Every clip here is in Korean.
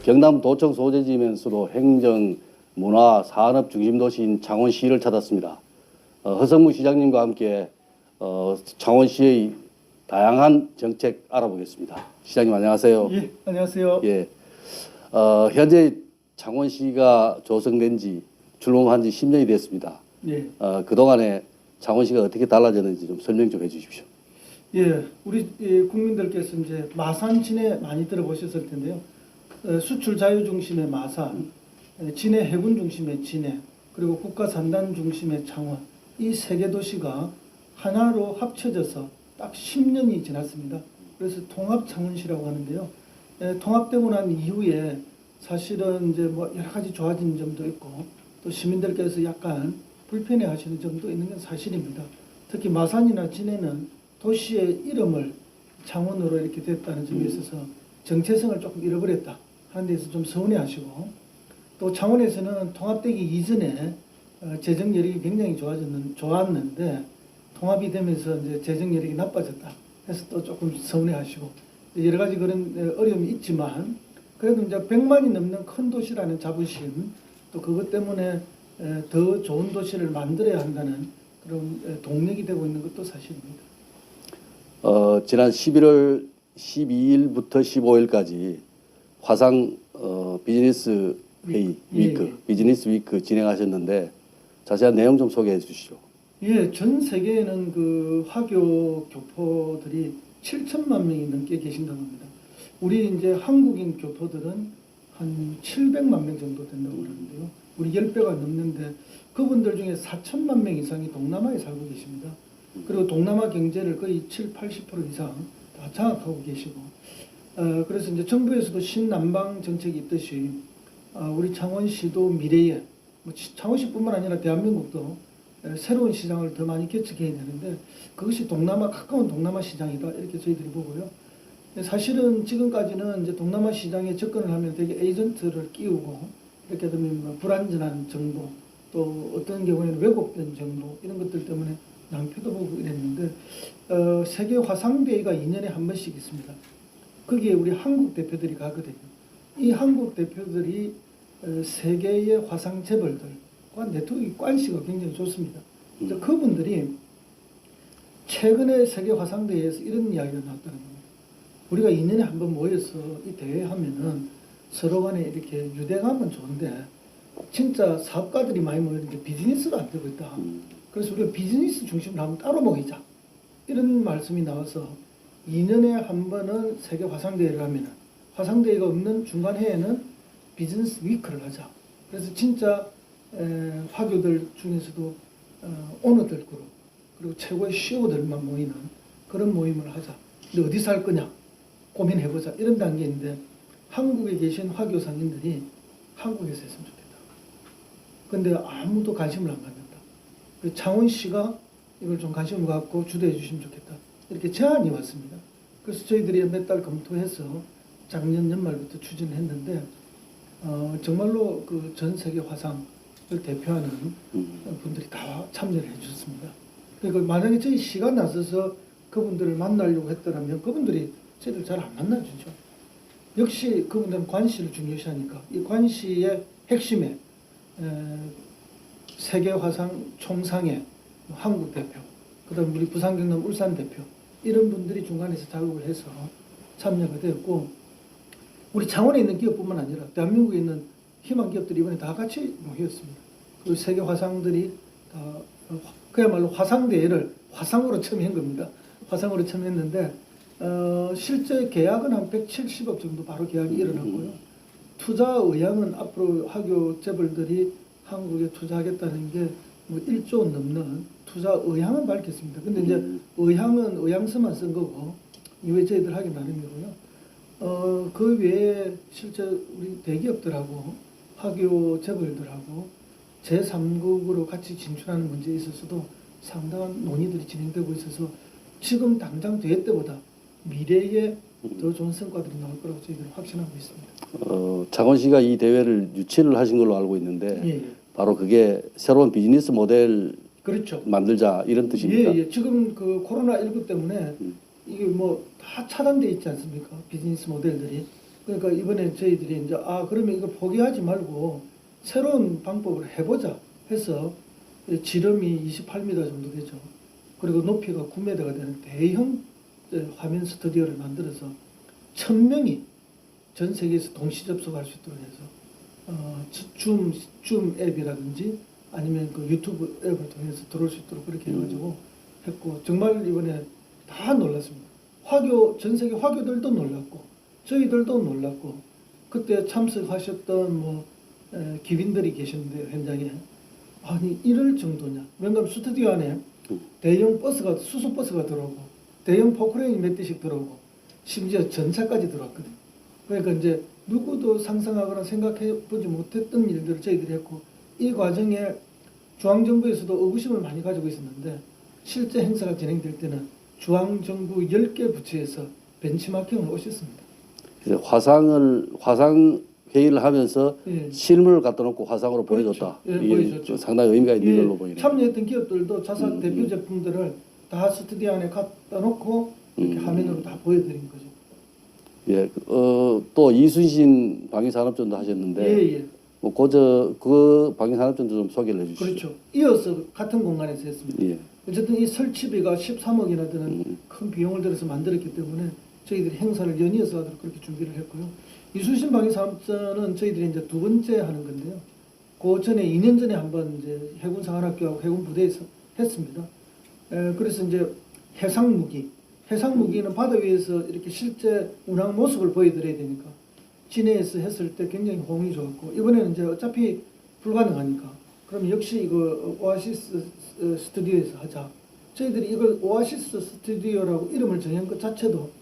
경남도청 소재지면서도 행정, 문화, 산업 중심 도시인 창원시를 찾았습니다. 허성무 시장님과 함께 창원시의 다양한 정책 알아보겠습니다. 시장님 안녕하세요. 예, 안녕하세요. 예, 현재 창원시가 조성된 지 출범한 지 10년이 됐습니다. 예, 그동안에 창원시가 어떻게 달라졌는지 좀 설명 좀 해주십시오. 예, 우리 국민들께서 이제 마산 진해 많이 들어보셨을 텐데요. 수출 자유 중심의 마산, 진해 해군 중심의 진해, 그리고 국가 산단 중심의 창원, 이 세 개 도시가 하나로 합쳐져서 딱 10년이 지났습니다. 그래서 통합 창원시라고 하는데요. 통합되고 난 이후에 사실은 이제 뭐 여러 가지 좋아진 점도 있고 또 시민들께서 약간 불편해하시는 점도 있는 건 사실입니다. 특히 마산이나 진해는 도시의 이름을 창원으로 이렇게 됐다는 점에 있어서 정체성을 조금 잃어버렸다 하는 데서 좀 서운해하시고, 또 창원에서는 통합되기 이전에 재정 여력이 굉장히 좋았는데 통합이 되면서 이제 재정 여력이 나빠졌다 해서 또 조금 서운해하시고, 여러 가지 그런 어려움이 있지만 그래도 이제 100만이 넘는 큰 도시라는 자부심, 또 그것 때문에 더 좋은 도시를 만들어야 한다는 그런 동력이 되고 있는 것도 사실입니다. 지난 11월 12일부터 15일까지 화상 비즈니스 회의 위크, 비즈니스 위크 진행하셨는데 자세한 내용 좀 소개해 주시죠. 예, 전 세계에는 그 화교 교포들이 7천만 명이 넘게 계신다고 합니다. 우리 이제 한국인 교포들은 한 700만 명 정도 된다고 그러는데요. 우리 10배가 넘는데 그분들 중에 4천만 명 이상이 동남아에 살고 계십니다. 그리고 동남아 경제를 거의 70~80% 이상 다 장악하고 계시고, 그래서 이제 정부에서도 신남방 정책이 있듯이 우리 창원시도 미래에 뭐 창원시뿐만 아니라 대한민국도 새로운 시장을 더 많이 개척해야 되는데 그것이 가까운 동남아 시장이다 이렇게 저희들이 보고요. 사실은 지금까지는 이제 동남아 시장에 접근을 하면 되게 에이전트를 끼우고 이렇게 되면 뭐 불안전한 정보, 또 어떤 경우에는 왜곡된 정보 이런 것들 때문에 낭패도 보고 이랬는데 세계 화상대회가 2년에 한 번씩 있습니다. 거기에 우리 한국 대표들이 가거든요. 이 한국 대표들이 세계의 화상 재벌들과 네트워크 관계가 굉장히 좋습니다. 그래서 그분들이 최근에 세계 화상대회에서 이런 이야기가 나왔다는 겁니다. 우리가 2년에 한 번 모여서 이 대회 하면은 서로 간에 이렇게 유대감은 좋은데 진짜 사업가들이 많이 모이는데 비즈니스가 안 되고 있다. 그래서 우리가 비즈니스 중심으로 한번 따로 모이자. 이런 말씀이 나와서 2년에 한 번은 세계 화상대회를 하면은 화상대회가 없는 중간 해에는 비즈니스 위크를 하자. 그래서 진짜 화교들 중에서도 오너들 그룹, 그리고 최고의 CEO들만 모이는 그런 모임을 하자. 근데 어디서 할 거냐 고민해보자 이런 단계인데 한국에 계신 화교 상인들이 한국에서 했으면 좋겠다. 근데 아무도 관심을 안 갖는다. 창원시가 이걸 좀 관심을 갖고 주도해 주시면 좋겠다. 이렇게 제안이 왔습니다. 그래서 저희들이 몇 달 검토해서 작년 연말부터 추진을 했는데 정말로 그 전 세계 화상을 대표하는 분들이 다 참여를 해주셨습니다. 그러니까 만약에 저희 시간 나서서 그분들을 만나려고 했더라면 그분들이 저희들 잘 안 만나주죠. 역시 그분들은 관시를 중요시하니까 이 관시의 핵심에 세계 화상 총상의 한국 대표, 그다음 우리 부산 경남 울산 대표 이런 분들이 중간에서 작업을 해서 참여가 되었고, 우리 창원에 있는 기업뿐만 아니라 대한민국에 있는 희망 기업들이 이번에 다 같이 모였습니다. 그 세계 화상들이 다 그야말로 화상대회를 화상으로 처음 한 겁니다. 화상으로 처음 했는데 실제 계약은 한 170억 정도 바로 계약이 일어났고요. 투자 의향은 앞으로 화교 재벌들이 한국에 투자하겠다는 게 뭐 1조 원 넘는 투자 의향은 밝혔습니다. 근데 이제 의향은 의향서만 쓴 거고 이외에 저희들 하기 나름이고요. 그 외에 실제 우리 대기업들하고 화교 재벌들하고 제3국으로 같이 진출하는 문제에 있어서도 상당한 논의들이 진행되고 있어서 지금 당장 대회 때보다 미래에 더 좋은 성과들이 나올 거라고 저희들은 확신하고 있습니다. 창원시가 이 대회를 유치를 하신 걸로 알고 있는데 예. 바로 그게 새로운 비즈니스 모델 그렇죠. 만들자 이런 뜻입니까? 예. 지금 그 코로나19 때문에 이게 뭐 다 차단돼 있지 않습니까? 비즈니스 모델들이. 그러니까 이번에 저희들이 이제 그러면 이거 포기하지 말고 새로운 방법을 해보자 해서 지름이 28m 정도 되죠. 그리고 높이가 9m가 되는 대형 화면 스튜디오를 만들어서 1000명이 전 세계에서 동시 접속할 수 있도록 해서 줌 앱이라든지 아니면 그 유튜브 앱을 통해서 들어올 수 있도록 그렇게 해가지고 했고, 정말 이번에 다 놀랐습니다. 전 세계 화교들도 놀랐고 저희들도 놀랐고, 그때 참석하셨던 기빈들이 계셨는데 현장에 아니 이럴 정도냐. 왜냐하면 스튜디오 안에 대형 버스가 수소 버스가 들어오고 대형 포크레인이 몇 대씩 들어오고 심지어 전차까지 들어왔거든요. 그러니까 이제 누구도 상상하거나 생각해 보지 못했던 일들을 저희들이 했고, 이 과정에 중앙정부에서도 의구심을 많이 가지고 있었는데 실제 행사가 진행될 때는 중앙정부 10개 부처에서 벤치마킹을 오셨습니다. 그래서 화상 회의를 하면서 예. 실물을 갖다 놓고 화상으로 그렇죠. 보여줬다. 예, 이게 보여줬죠. 상당히 의미가 있는 예, 걸로 보이네요. 참여했던 기업들도 자사 대표 제품들을 다 스튜디오 안에 갖다 놓고 이렇게 화면으로 다 보여드린 거죠. 예, 또 이순신 방위산업전도 하셨는데, 예. 뭐 그 방위산업전도 좀 소개를 해주시죠. 그렇죠. 이어서 같은 공간에서 했습니다. 예. 어쨌든 이 설치비가 13억이나 드는 큰 비용을 들여서 만들었기 때문에 저희들이 행사를 연이어서 하도록 그렇게 준비를 했고요. 이순신 방위산업전은 저희들이 이제 두 번째 하는 건데요. 그 전에 2년 전에 한번 이제 해군사관학교하고 해군부대에서 했습니다. 그래서 이제 해상무기는 바다 위에서 이렇게 실제 운항 모습을 보여드려야 되니까 진해에서 했을 때 굉장히 호응이 좋았고, 이번에는 이제 어차피 불가능하니까 그럼 역시 이거 오아시스 스튜디오에서 하자. 저희들이 이걸 오아시스 스튜디오라고 이름을 정한 것 자체도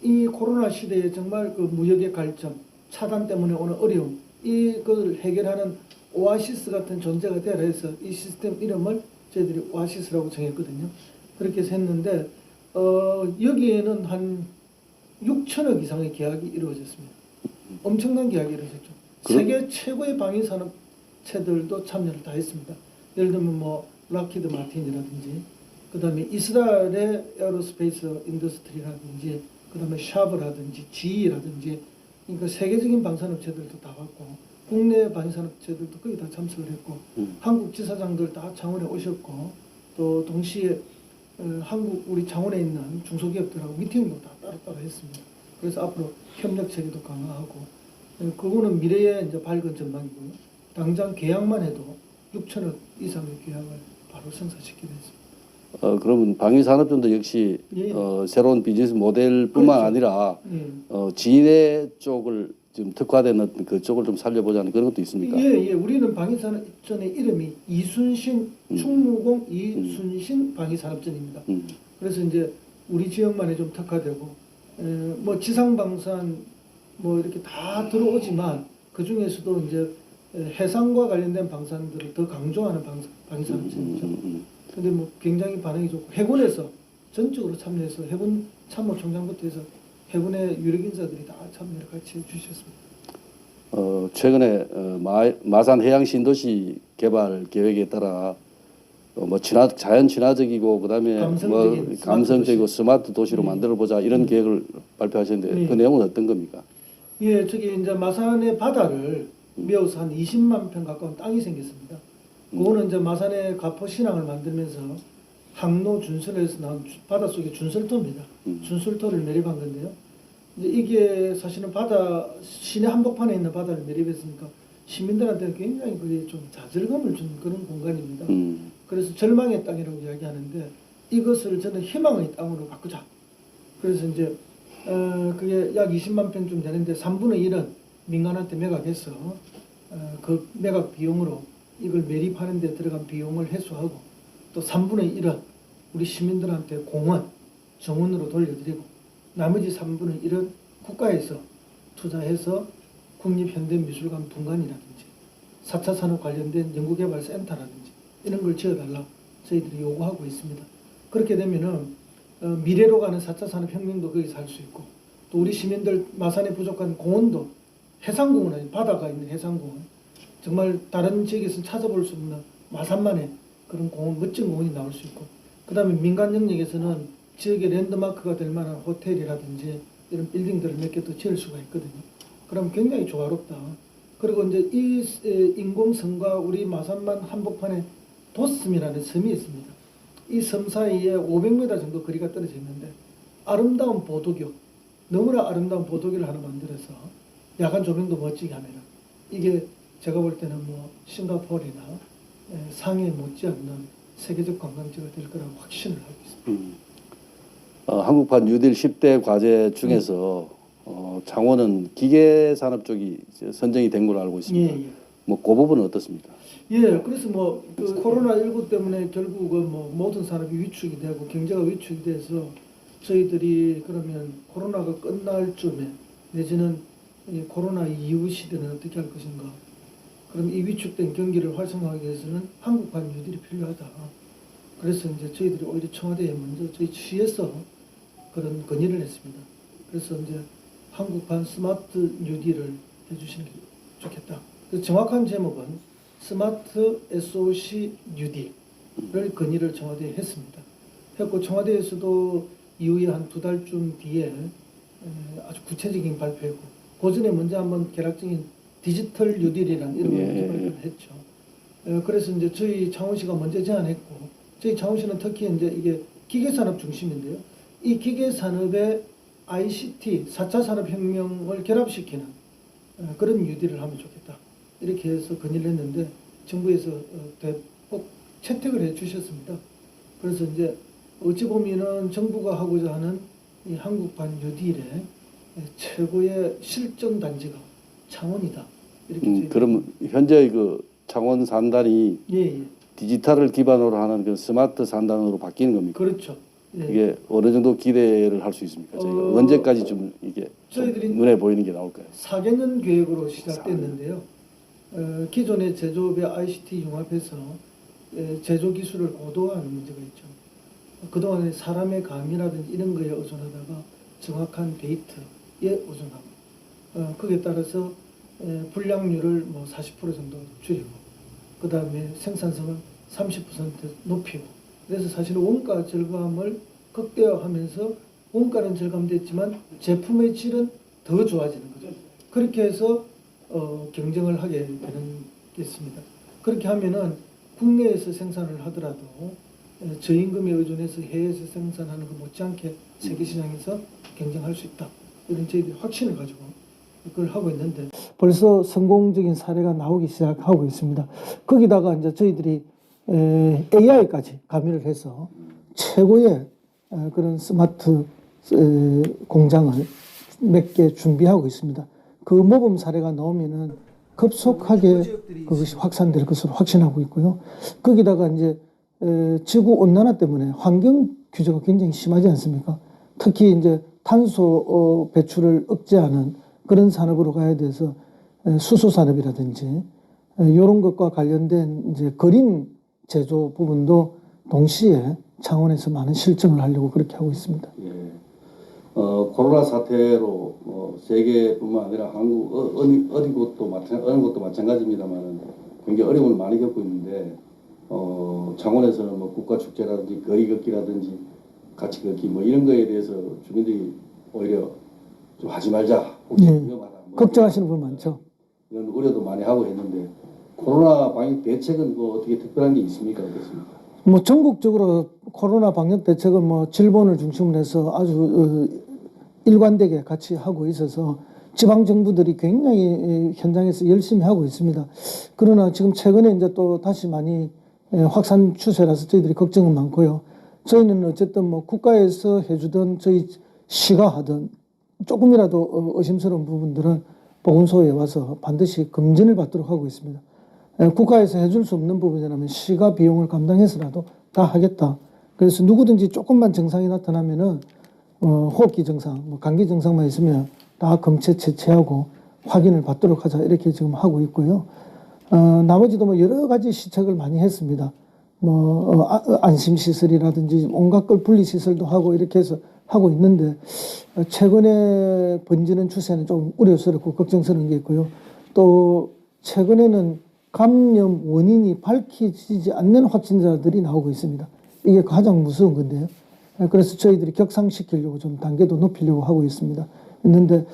이 코로나 시대에 정말 그 무역의 갈점, 차단 때문에 오는 어려움, 이걸 해결하는 오아시스 같은 존재가 되라 해서 이 시스템 이름을 저희들이 오아시스라고 정했거든요. 그렇게 해서 했는데 여기에는 한 6천억 이상의 계약이 이루어졌습니다. 엄청난 계약이 이루어졌죠. 세계 최고의 방위산업체들도 참여를 다 했습니다. 예를 들면 락히드 마틴이라든지, 그 다음에 이스라엘의 에어로스페이스 인더스트리라든지, 그 다음에 샤브라든지 GE라든지, 그러니까 세계적인 방산업체들도 다 왔고, 국내 방산업체들도 거의 다 참석을 했고, 한국 지사장들 다 창원에 오셨고, 또 동시에 우리 창원에 있는 중소기업들하고 미팅도 다 따로따로 했습니다. 그래서 앞으로 협력 체계도 강화하고, 그거는 미래의 이제 밝은 전망이고요. 당장 계약만 해도 6천억 이상의 계약을 바로 성사시키게 됐습니다. 그러면 방위산업전도 역시 예. 새로운 비즈니스 모델뿐만 그렇죠. 아니라 예. 진해 쪽을 좀 특화된 그쪽을 좀 살려보자는 그런 것도 있습니까? 예. 우리는 방위산업전의 이름이 이순신 충무공 이순신 방위산업전입니다. 그래서 이제 우리 지역만에 좀 특화되고, 지상방산 이렇게 다 들어오지만 그 중에서도 이제 해상과 관련된 방산들을 더 강조하는 방위산업전이죠. 근데 굉장히 반응이 좋고, 해군에서 전적으로 참여해서 해군 참모총장부터 해서 해군의 유력 인사들이 다 참여를 같이 해주셨습니다. 최근에 마산 해양 신도시 개발 계획에 따라 자연 친화적이고 그다음에 감성적이고 스마트 도시로 만들어 보자 이런 계획을 발표하셨는데 그 내용은 어떤 겁니까? 예, 저기 이제 마산의 바다를 메워서 한 20만 평 가까운 땅이 생겼습니다. 그거는 이제 마산의 가포 신항을 만들면서 항로 준설에서 나온 바닷속의 준설토입니다. 준설토를 매립한 건데요. 이제 이게 사실은 시내 한복판에 있는 바다를 매립했으니까 시민들한테는 굉장히 그게 좀 좌절감을 주는 그런 공간입니다. 그래서 절망의 땅이라고 이야기하는데 이것을 저는 희망의 땅으로 바꾸자. 그래서 이제 그게 약 20만 평쯤 되는데 3분의 1은 민간한테 매각해서 그 매각 비용으로 이걸 매립하는 데 들어간 비용을 해소하고, 또 3분의 1은 우리 시민들한테 정원으로 돌려드리고, 나머지 3분의 1은 국가에서 투자해서 국립현대미술관 분관이라든지 4차 산업 관련된 연구개발센터라든지 이런 걸 지어달라 저희들이 요구하고 있습니다. 그렇게 되면은 미래로 가는 4차 산업혁명도 거기서 할 수 있고, 또 우리 시민들 마산에 부족한 공원도 해상공원 아닌 바다가 있는 해상공원, 정말 다른 지역에서는 찾아볼 수 없는 마산만의 그런 공원, 멋진 공원이 나올 수 있고, 그 다음에 민간 영역에서는 지역의 랜드마크가 될 만한 호텔이라든지 이런 빌딩들을 몇 개 더 지을 수가 있거든요. 그럼 굉장히 조화롭다. 그리고 이제 이 인공섬과 우리 마산만 한복판에 도섬이라는 섬이 있습니다. 이 섬 사이에 500m 정도 거리가 떨어져 있는데 아름다운 보도교, 너무나 아름다운 보도교를 하나 만들어서 야간 조명도 멋지게 하면 이게 제가 볼 때는 뭐 싱가포르나 상해 못지않는 세계적 관광지가 될 거라고 확신을 하고 있습니다. 한국판 뉴딜 10대 과제 중에서 창원은 기계 산업 쪽이 이제 선정이 된 걸로 알고 있습니다. 예, 예. 뭐 그 부분은 어떻습니까? 예, 그래서 뭐 그 코로나19 때문에 결국은 뭐 모든 산업이 위축이 되고 경제가 위축이 돼서 저희들이 그러면 코로나가 끝날 쯤에 내지는 이 코로나 이후 시대는 어떻게 할 것인가? 그럼 이 위축된 경기를 활성화하기 위해서는 한국판 뉴딜이 필요하다. 그래서 이제 저희들이 오히려 청와대에 먼저 저희 시에서 그런 건의를 했습니다. 그래서 이제 한국판 스마트 뉴딜을 해주시는 게 좋겠다. 그 정확한 제목은 스마트 SOC 뉴딜을 건의를 청와대에 했습니다. 했고 청와대에서도 이후에 한 2달쯤 뒤에 아주 구체적인 발표했고 그 전에 먼저 한번 개략적인 디지털 뉴딜이라는 이런 걸 발표를 했죠. 그래서 이제 저희 창원시가 먼저 제안했고 저희 창원시는 특히 이제 이게 기계산업 중심인데요. 이 기계산업에 ICT 4차 산업혁명을 결합시키는 그런 뉴딜을 하면 좋겠다. 이렇게 해서 건의를 했는데 정부에서 꼭 채택을 해 주셨습니다. 그래서 이제 어찌 보면은 정부가 하고자 하는 이 한국판 뉴딜의 최고의 실전 단지가 창원이다. 이렇게 그럼 현재 그 창원 산단이 예. 디지털을 기반으로 하는 그 스마트 산단으로 바뀌는 겁니까? 그렇죠. 예. 이게 어느 정도 기대를 할 수 있습니까? 저희가 언제까지 좀 이게 저희들이 눈에 보이는 게 나올까요? 4개년 계획으로 시작됐는데요. 기존의 제조업의 ICT 융합해서 제조 기술을 고도화하는 문제가 있죠. 그동안에 사람의 감이라든지 이런 거에 의존하다가 정확한 데이터에 의존하고 거기에 따라서 불량률을 뭐 40% 정도 줄이고 그 다음에 생산성을 30% 높이고 그래서 사실은 원가 절감을 극대화하면서 원가는 절감됐지만 제품의 질은 더 좋아지는 거죠. 그렇게 해서 경쟁을 하게 되는 게 있습니다. 그렇게 하면은 국내에서 생산을 하더라도 저임금에 의존해서 해외에서 생산하는 것 못지않게 세계 시장에서 경쟁할 수 있다. 이런 저희들이 확신을 가지고 그걸 하고 있는데 벌써 성공적인 사례가 나오기 시작하고 있습니다. 거기다가 이제 저희들이 AI까지 가미를 해서 최고의 그런 스마트 공장을 몇 개 준비하고 있습니다. 그 모범 사례가 나오면은 급속하게 그것이 확산될 것으로 확신하고 있고요. 거기다가 이제 지구 온난화 때문에 환경 규제가 굉장히 심하지 않습니까? 특히 이제 탄소 배출을 억제하는 그런 산업으로 가야 돼서 수소 산업이라든지 이런 것과 관련된 이제 그린 제조 부분도 동시에 창원에서 많은 실증을 하려고 그렇게 하고 있습니다. 예. 코로나 사태로 세계뿐만 아니라 한국 어느 곳도 마찬가지입니다만 굉장히 어려움을 많이 겪고 있는데 창원에서는 뭐 국가 축제라든지 거리 걷기라든지 같이 걷기 뭐 이런 거에 대해서 주민들이 오히려 좀 하지 말자, 위험하다. 걱정하시는 분 많죠. 이런 우려도 많이 하고 했는데 코로나 방역 대책은 뭐 어떻게 특별한 게 있습니까? 어떻습니까? 뭐 전국적으로 코로나 방역 대책은 뭐 질본을 중심으로 해서 아주 일관되게 같이 하고 있어서 지방 정부들이 굉장히 현장에서 열심히 하고 있습니다. 그러나 지금 최근에 이제 또 다시 많이 확산 추세라서 저희들이 걱정은 많고요. 저희는 어쨌든 뭐 국가에서 해주던 저희 시가 하던 조금이라도 의심스러운 부분들은 보건소에 와서 반드시 검진을 받도록 하고 있습니다. 국가에서 해줄 수 없는 부분이라면 시가 비용을 감당해서라도 다 하겠다. 그래서 누구든지 조금만 증상이 나타나면은 호흡기 증상, 뭐 감기 증상만 있으면 다 검체 채취하고 확인을 받도록 하자 이렇게 지금 하고 있고요. 나머지도 뭐 여러 가지 시책을 많이 했습니다. 뭐 안심 시설이라든지 온갖 걸 분리 시설도 하고 이렇게 해서 하고 있는데 최근에 번지는 추세는 좀 우려스럽고 걱정스러운 게 있고요. 또 최근에는 감염 원인이 밝혀지지 않는 확진자들이 나오고 있습니다. 이게 가장 무서운 건데요. 그래서 저희들이 격상시키려고 좀 단계도 높이려고 하고 있습니다. 있는데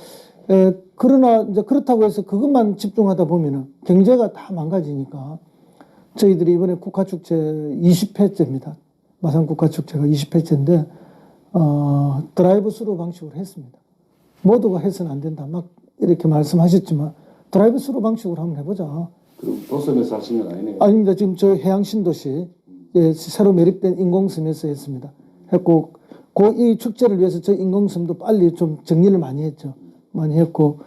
그러나 이제 그렇다고 해서 그것만 집중하다 보면은 경제가 다 망가지니까 저희들이 이번에 국화축제 20회째입니다. 마산 국화축제가 20회째인데 드라이브 스루 방식으로 했습니다. 모두가 해서는 안 된다. 막 이렇게 말씀하셨지만 드라이브 스루 방식으로 한번 해보자. 그럼 도섬에서 하신 건 아니네요. 아닙니다. 지금 저 해양 신도시 새로 매립된 인공섬에서 했습니다. 했고 이 축제를 위해서 저 인공섬도 빨리 좀 정리를 많이 했죠. 많이 했고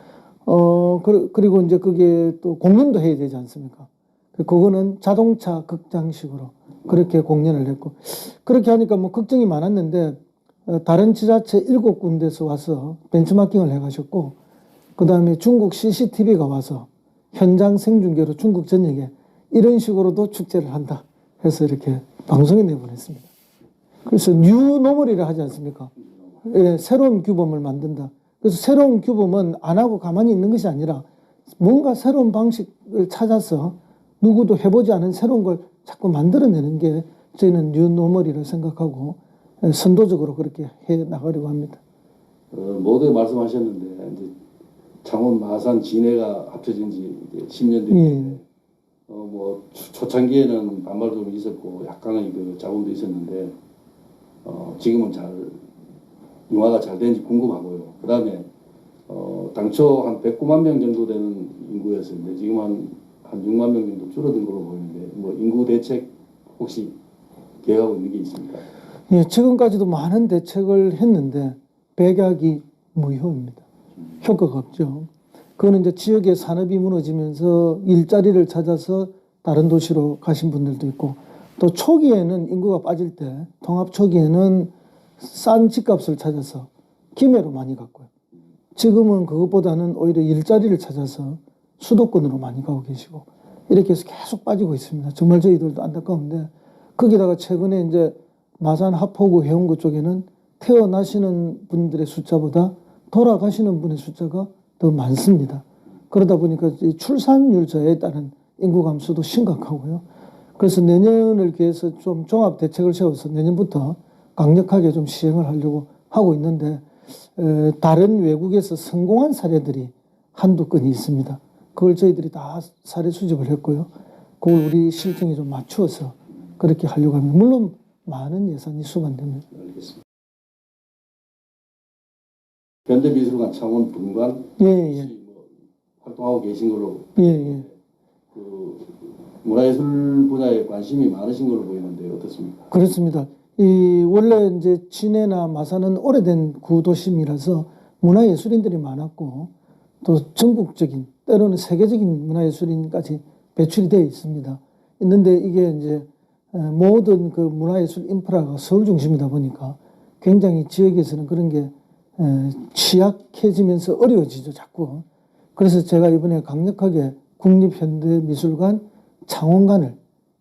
그리고 이제 그게 또 공연도 해야 되지 않습니까? 그거는 자동차 극장식으로 그렇게 공연을 했고 그렇게 하니까 뭐 걱정이 많았는데 다른 지자체 7군데서 와서 벤치마킹을 해가셨고 그 다음에 중국 CCTV가 와서 현장 생중계로 중국 전역에 이런 식으로도 축제를 한다 해서 이렇게 방송에 내보냈습니다. 그래서 뉴노멀이라 하지 않습니까? 예, 새로운 규범을 만든다. 그래서 새로운 규범은 안 하고 가만히 있는 것이 아니라 뭔가 새로운 방식을 찾아서 누구도 해보지 않은 새로운 걸 자꾸 만들어내는 게 저희는 뉴노멀이라 생각하고 선도적으로 그렇게 해 나가려고 합니다. 모두 말씀하셨는데 이제 창원, 마산, 진해가 합쳐진 지 이제 10년 됐는데 뭐 초창기에는 반발도 좀 있었고 약간의 그 자본도 있었는데 지금은 잘 융화가 잘 되는지 궁금하고요. 그 다음에 당초 한 109만 명 정도 되는 인구였었는데 지금 한 6만 명 정도 줄어든 걸로 보이는데 뭐 인구 대책 혹시 계획하고 있는 게 있습니까? 예, 지금까지도 많은 대책을 했는데 백약이 무효입니다. 효과가 없죠. 그거는 이제 지역의 산업이 무너지면서 일자리를 찾아서 다른 도시로 가신 분들도 있고 또 초기에는 인구가 빠질 때 통합 초기에는 싼 집값을 찾아서 김해로 많이 갔고요. 지금은 그것보다는 오히려 일자리를 찾아서 수도권으로 많이 가고 계시고 이렇게 해서 계속 빠지고 있습니다. 정말 저희들도 안타까운데 거기다가 최근에 이제 마산 하포구 해운구 쪽에는 태어나시는 분들의 숫자보다 돌아가시는 분의 숫자가 더 많습니다. 그러다 보니까 출산율 저하에 따른 인구 감소도 심각하고요. 그래서 내년을 위해서 좀 종합 대책을 세워서 내년부터 강력하게 좀 시행을 하려고 하고 있는데 다른 외국에서 성공한 사례들이 한두 건이 있습니다. 그걸 저희들이 다 사례 수집을 했고요. 그걸 우리 실정에 좀 맞추어서 그렇게 하려고 합니다. 물론 많은 예산이 수반됩니다. 알겠습니다. 현대미술관 창원 분관 예. 뭐 활동하고 계신 걸로 예. 그 문화예술 분야에 관심이 많으신 걸로 보이는데 어떻습니까? 그렇습니다. 원래 이제 진해나 마산은 오래된 구도심이라서 문화예술인들이 많았고 또 전국적인 때로는 세계적인 문화예술인까지 배출이 되어 있습니다. 있는데 이게 이제 모든 그 문화예술 인프라가 서울 중심이다 보니까 굉장히 지역에서는 그런 게 취약해지면서 어려워지죠, 자꾸. 그래서 제가 이번에 강력하게 국립현대미술관 창원관을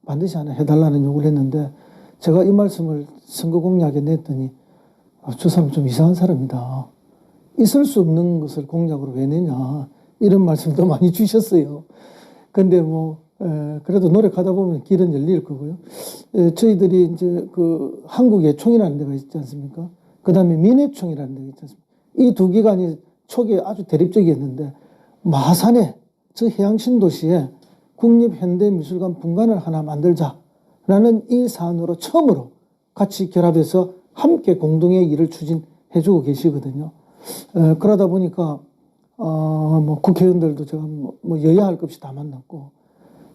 반드시 하나 해달라는 요구를 했는데 제가 이 말씀을 선거 공약에 냈더니 저 사람 좀 이상한 사람이다. 있을 수 없는 것을 공약으로 왜 내냐. 이런 말씀도 많이 주셨어요. 근데 뭐 그래도 노력하다 보면 길은 열릴 거고요. 저희들이 이제 그 한국예총이라는 데가 있지 않습니까? 그 다음에 민예총이라는 데가 있지 않습니까? 이 두 기관이 초기에 아주 대립적이었는데 마산에 저 해양 신도시에 국립현대미술관 분관을 하나 만들자라는 이 사안으로 처음으로 같이 결합해서 함께 공동의 일을 추진해주고 계시거든요. 그러다 보니까 뭐 국회의원들도 제가 뭐 여야 할 것 없이 다 만났고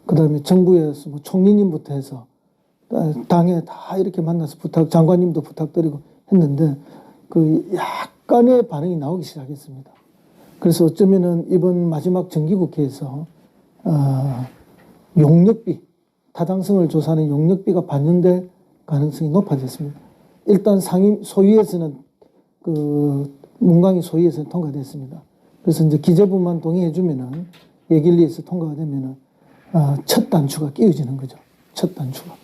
그 다음에 정부에서 뭐 총리님부터 해서 당에 다 이렇게 만나서 장관님도 부탁드리고 했는데 그 약간의 반응이 나오기 시작했습니다. 그래서 어쩌면은 이번 마지막 정기국회에서 용역비, 타당성을 조사하는 용역비가 반영될 가능성이 높아졌습니다. 일단 소위에서는 그 문광희 소위에서는 통과됐습니다. 그래서 이제 기재부만 동의해주면은 예결위에서 통과가 되면은 첫 단추가 끼워지는 거죠. 첫 단추가.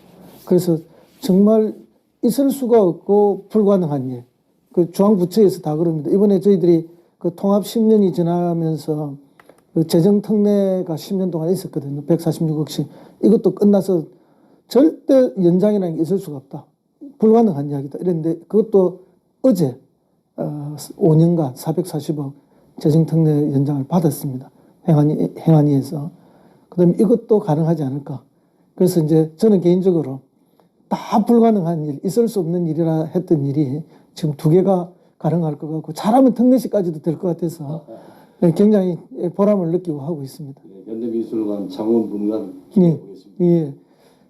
그래서 정말 있을 수가 없고 불가능한 일. 그 중앙부처에서 다 그럽니다. 이번에 저희들이 그 통합 10년이 지나면서 그 재정특례가 10년 동안 있었거든요. 146억씩. 이것도 끝나서 절대 연장이라는 게 있을 수가 없다. 불가능한 이야기다. 이랬는데 그것도 어제 5년간 440억 재정특례 연장을 받았습니다. 행안위에서. 그다음에 이것도 가능하지 않을까. 그래서 이제 저는 개인적으로 다 불가능한 일, 있을 수 없는 일이라 했던 일이 지금 2개가 가능할 것 같고 잘하면 특례시까지도 될 것 같아서 굉장히 보람을 느끼고 하고 있습니다. 현대미술관 창원분관 예. 기대해보겠습니다. 예.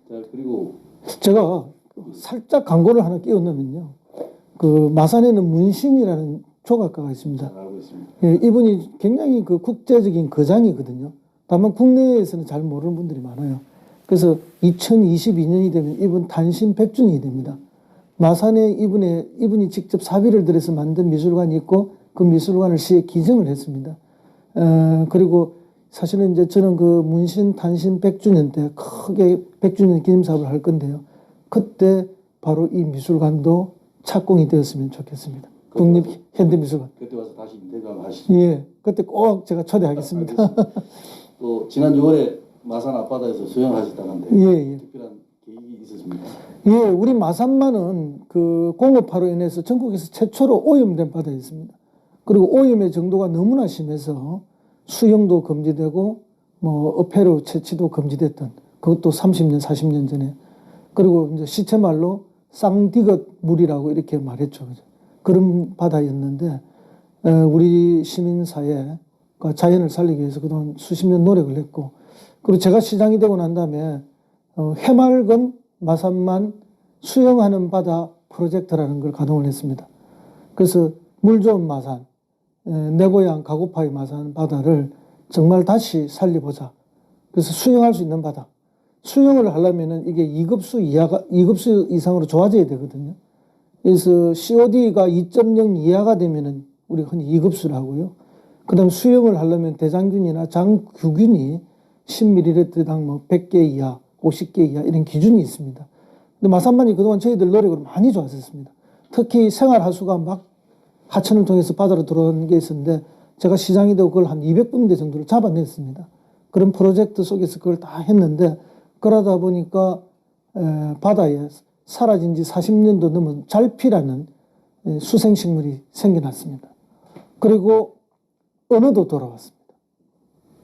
자, 그리고 제가 살짝 광고를 하나 끼워넣으면요. 그 마산에는 문신이라는 조각가가 있습니다. 잘 알고 있습니다. 예, 이분이 굉장히 그 국제적인 거장이거든요. 다만 국내에서는 잘 모르는 분들이 많아요. 그래서 2022년이 되면 이분 단신 100주년이 됩니다. 마산에 이분이 직접 사비를 들여서 만든 미술관이 있고 그 미술관을 시에 기증을 했습니다. 그리고 사실은 이제 저는 그 문신 단신 100주년 때 크게 100주년 기념 사업을 할 건데요. 그때 바로 이 미술관도 착공이 되었으면 좋겠습니다. 국립현대미술관. 그때 와서 다시 인터뷰 하시죠. 예, 그때 꼭 제가 초대하겠습니다. 또 지난 6월에 마산 앞바다에서 수영하셨다는데 예. 특별한 계획이 있으십니까? 예, 우리 마산만은 그 공업화로 인해서 전국에서 최초로 오염된 바다였습니다. 그리고 오염의 정도가 너무나 심해서 수영도 금지되고 뭐 어패류 채취도 금지됐던 그것도 30년, 40년 전에. 그리고 이제 시체말로 쌍디귿 물이라고 이렇게 말했죠. 그런 바다였는데 우리 시민사회가 자연을 살리기 위해서 그동안 수십 년 노력을 했고 그리고 제가 시장이 되고 난 다음에 해맑은 마산만 수영하는 바다 프로젝트라는 걸 가동을 했습니다. 그래서 물 좋은 마산, 내 고향 가고파의 마산 바다를 정말 다시 살려보자. 그래서 수영할 수 있는 바다. 수영을 하려면은 이게 2급수 이상으로 좋아져야 되거든요. 그래서 COD가 2.0 이하가 되면은 우리가 흔히 2급수를 하고요. 그 다음에 수영을 하려면 대장균이나 장규균이 10ml당 뭐 100개 이하, 50개 이하 이런 기준이 있습니다. 근데 마산만이 그동안 저희들 노력으로 많이 좋았었습니다. 특히 생활하수가 막 하천을 통해서 바다로 들어오는 게 있었는데 제가 시장이 되고 그걸 한 200군데 정도를 잡아냈습니다. 그런 프로젝트 속에서 그걸 다 했는데 그러다 보니까 바다에 사라진 지 40년도 넘은 잘피라는 수생식물이 생겨났습니다. 그리고 언어도 돌아왔습니다.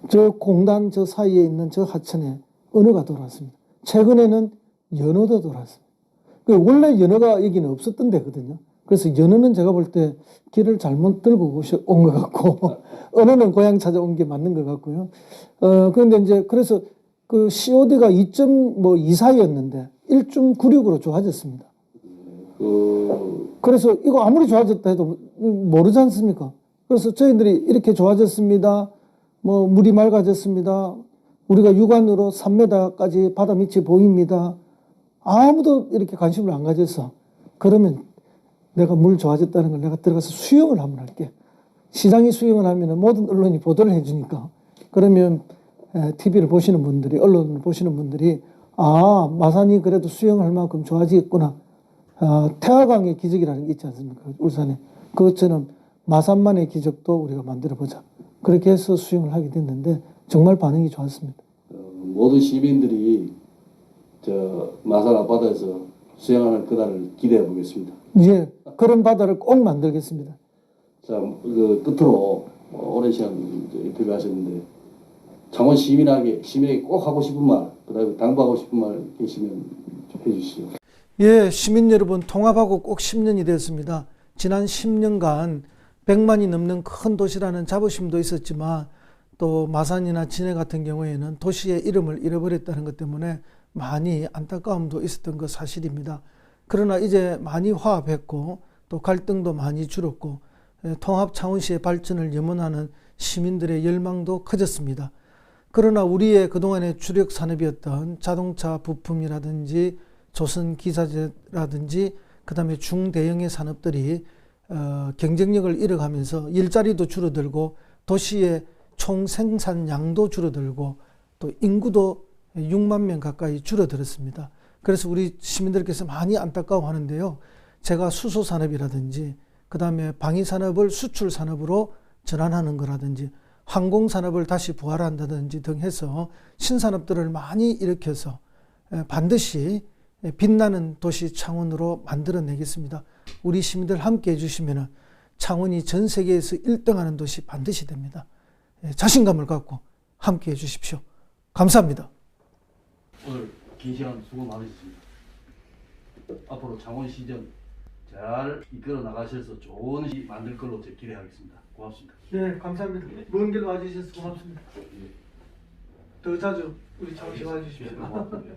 저 공단 저 사이에 있는 저 하천에 언어가 돌아왔습니다. 최근에는 연어도 돌아왔습니다. 원래 연어가 여기는 없었던 데거든요. 그래서 연어는 제가 볼 때 길을 잘못 들고 온 것 같고 언어는 고향 찾아온 게 맞는 것 같고요. 그런데 이제 그래서 그 COD가 2.24였는데 1.96으로 좋아졌습니다. 그래서 이거 아무리 좋아졌다 해도 모르지 않습니까? 그래서 저희들이 이렇게 좋아졌습니다. 뭐 물이 맑아졌습니다. 우리가 육안으로 3m까지 바다 밑이 보입니다. 아무도 이렇게 관심을 안 가져서 그러면 내가 물 좋아졌다는 걸 내가 들어가서 수영을 한번 할게. 시장이 수영을 하면 모든 언론이 보도를 해주니까 그러면 TV를 보시는 분들이 언론을 보시는 분들이 아 마산이 그래도 수영할 만큼 좋아지겠구나. 태화강의 기적이라는 게 있지 않습니까? 울산에. 그것처럼 마산만의 기적도 우리가 만들어보자. 그렇게 해서 수영을 하게 됐는데 정말 반응이 좋았습니다. 모든 시민들이 저 마산 앞바다에서 수영하는 그날을 기대해 보겠습니다. 예, 그런 바다를 꼭 만들겠습니다. 자, 그 끝으로 오랜 시간 인터뷰하셨는데 창원 시민에게 꼭 하고 싶은 말, 그다음에 당부하고 싶은 말 계시면 좀 해주시죠. 예, 시민 여러분 통합하고 꼭 10년이 되었습니다. 지난 10년간 100만이 넘는 큰 도시라는 자부심도 있었지만 또 마산이나 진해 같은 경우에는 도시의 이름을 잃어버렸다는 것 때문에 많이 안타까움도 있었던 것 사실입니다. 그러나 이제 많이 화합했고 또 갈등도 많이 줄었고 통합 창원시의 발전을 염원하는 시민들의 열망도 커졌습니다. 그러나 우리의 그동안의 주력 산업이었던 자동차 부품이라든지 조선 기자재라든지 그다음에 중대형의 산업들이 경쟁력을 잃어가면서 일자리도 줄어들고 도시의 총 생산량도 줄어들고 또 인구도 6만 명 가까이 줄어들었습니다. 그래서 우리 시민들께서 많이 안타까워하는데요. 제가 수소산업이라든지 그다음에 방위산업을 수출산업으로 전환하는 거라든지 항공산업을 다시 부활한다든지 등 해서 신산업들을 많이 일으켜서 반드시 빛나는 도시 창원으로 만들어내겠습니다. 우리 시민들 함께 해주시면 창원이 전 세계에서 1등하는 도시 반드시 됩니다. 예, 자신감을 갖고 함께해 주십시오. 감사합니다. 오늘 긴 시간 수고 많으셨습니다. 앞으로 창원시정 잘 이끌어 나가셔서 좋은 시 만들 걸로 제 기대하겠습니다. 고맙습니다. 네, 감사합니다. 먼 길 와주셔서 고맙습니다. 더 자주 우리 창원시 와주십시오. 고맙습니다.